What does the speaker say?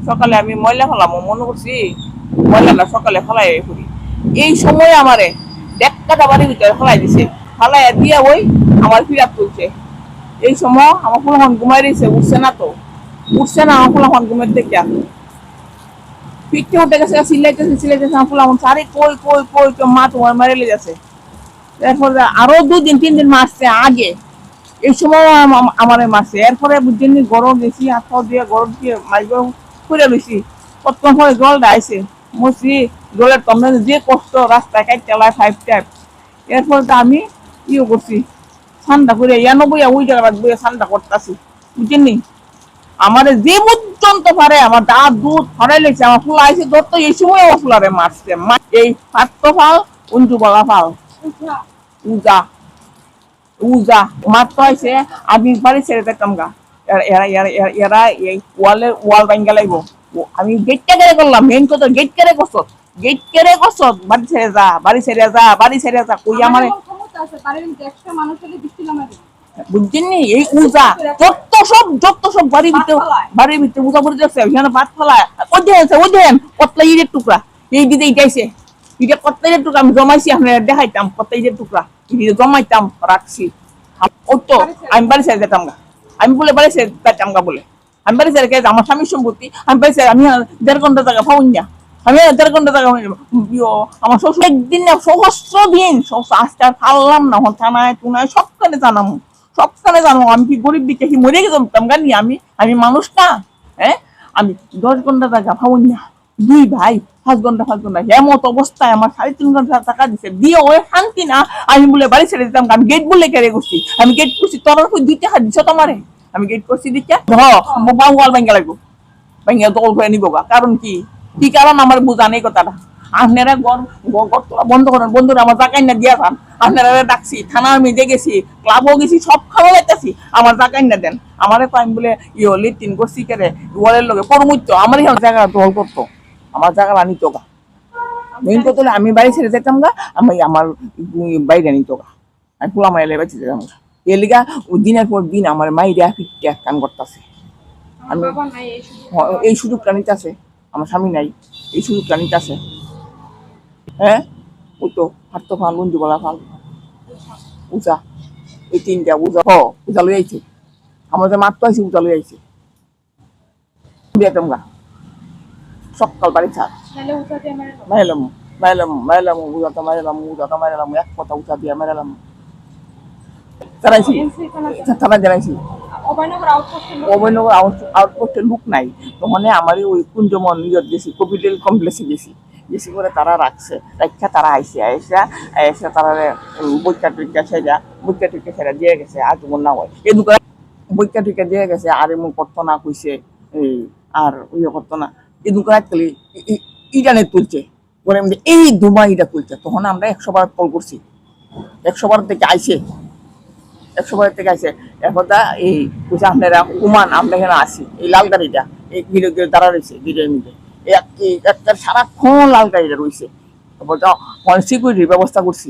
সকালে আমি ময়লা ফেলাম মনে করছি ময়লাটা সকালে ফেলাই করি। এই সময় আমারে দেড়টা বাড়ির ভিতরে ফেলাই দিছে, ফেলাই দিয়ে ওই আমার ফিরাপ তুলছে। এই সময় আমার ফুলখন ঘুমাই রয়েছে, উঠছে না তো, উঠছে না আমার ফুলখন ঘুমের থেকে পিঠে উঠে গেছে, সিলাইতেছে আমার ফুলখন সারি কই কই কই তো মা তোমার মারিলে যাচ্ছে। এরপরে আরো 2 দিন 3 দিন মারছে আগে, এই সময় আমার মারছে। এরপরে বুঝছেন গরম গেছি, হাত পা দিয়ে গরম দিয়ে মাছ গরম করে লইছি, কতক্ষণ পরে জল ডাইছে মরছি। জলের তমনে যে কষ্ট, রাস্তায় কাট চালায় 5 টাইপ। এরপর তো আমি ইয়ে করছি, ঠান্ডা করে 91 ওই জায়গাটা বইয়ে ঠান্ডা করতেছি, বুঝছেন নি। আমার যে পর্যন্ত পারে আমার দাঁত দুধ ফরাই লেগেছে, আমার ফুলা আইসে ধরতো, এই সময় আমার ফুলারে মারছে। এই পাত্র ফাল উঞ্চু বলা ফাল উজা উজা মাত্র হয়েছে। আমি বাড়ি ছেড়ে দেখতাম গা, এরা এরা এরা এই ওয়াল ভাঙ্গা লাগবো। আমি গেট কেড়ে করলাম, মেন কথা গেট কেড়ে করছ, গেট কেড়ে করছ, বাড়ি ছেড়ে যা, বাড়ি ছেড়ে যা, বাড়ি ছেড়ে যা, কই আমার বুঝছেন নি। এই উজা যত সব বাড়ির ভিতরে উজা করে যাচ্ছে, ওইখানে ভাত ফেলায় ওই দেন কতলা ইটের টুকরা, এই দিকে ইটাইছে, এটা কতলা ইটের টুকরা আমি জমাইছি, আপনার দেখাইতাম কতলা ইটের টুকরা জমাইতাম রাখছি। ও তো আমি বাড়ি ছেড়ে যেতাম গা, আমি বলে বাড়ি ছেড়ে যেতাম গা বলে, আমি বাড়ি ছেড়ে গেছে আমার স্বামীর সম্পত্তি, আমি বাড়ি ছেড়ে আমি 1.5 ঘন্টা টাকা পাউন না, আমি 1.5 ঘন্টা টাকা আমার শ্বশুর একদিন না সহস্র দিন আজকে আর পারলাম না, থানায় টুনায় সবখানে জানামো, সবখানে জানো আমি কি গরিব দিকে কি মরে গেতাম গানি, আমি মানুষ না। হ্যাঁ, আমি 10 ঘন্টা টাকা পাউন না, 2 ভাই 5 ঘন্টা এমত অবস্থায় আমার 3.5 ঘন্টা টাকা দিছে, দিয়ে ওই শান্তি না। আমি বলে বাড়ি ছেড়ে দিতাম, আমি গেট বলে কেড়ে করছি, আমি গেট করছি তোর উপর 2 টাকা দিছ তোমারে, আমি গেট করছি দিচ্ছা বাউল ভাঙ্গা লাগবো, ভাঙ্গা দল করে নিবো গা। কারণ কি কি কারণ আমার বুঝা নেই কথাটা। আপনারা বন্ধ করেন, বন্ধুরা আমার জাকাই না দিয়া যান, আপনারা ডাকছি, থানা আমি দেখেছি, ক্লাবও গেছি, সব খাওয়া যাইতেছি, আমার জাকাই না দেন। আমারে তো আমি বলে লিটিন করছি কেড়ে ওয়ালের লোকে পরমুচ্চ আমার এখানে জায়গা দল করতো, আমার জায়গা আনিত গা। মেইন কথা হলে আমি বাড়ি ছেড়ে যেতাম গা, আমি আমার বাইরে নিত গা, আমি পোলা মাইলে বাড়ি যেতাম গা। এর লিগা দিনের পর দিন আমার মাইরা ফিটে কান করতেছে। আমি এই সুযোগটা নিতেছে, আমার স্বামী নাই, এই সুযোগটা নিতেছে। হ্যাঁ, ওই তো হাত তো ফাল বন্ধু বলা ফাল উজা, এই 3টা উজা উজা লই আইছে, আমাদের মাত্র আইছে উজা লই আইছে দিতাম গা। সকাল বাড়ি ছাড় মাইলাম উজাটা মাইলাম এক কথা উজা দিয়ে মাইলাম। জানাইছি থানা জানাইছি, অভয়নগর আউটপোস্টের লোক নাই, তখন আমার ওই কুঞ্জমন নিজের গেছি, কপিটেল কমপ্লেক্সে গেছি করে তারা রাখছে, রাখা তারা আইসে তারা বইটা টুইটা সেটা দিয়ে গেছে। আর তোমার না হয় এই দোকান বইটা টুইটা দিয়ে গেছে, আর এমন করতো না কইছে, আর ইয়ে করতো না। এই দোকান খালি ইটানে তুলছে, এই দুমা ইটা তুলছে। তখন আমরা 100 বার কল করছি, 100 বার থেকে আইসে, 100 বার থেকে আইসে। এরপর এই কইছে আপনারা উমান আমরা এখানে আসি, এই লাল গাড়িটা এই গিরে দাঁড়া রয়েছে, গিরের মধ্যে একটা সারাক্ষণ লাল গাড়িটা রয়েছে। তারপর সিকিউরিটির ব্যবস্থা করছি,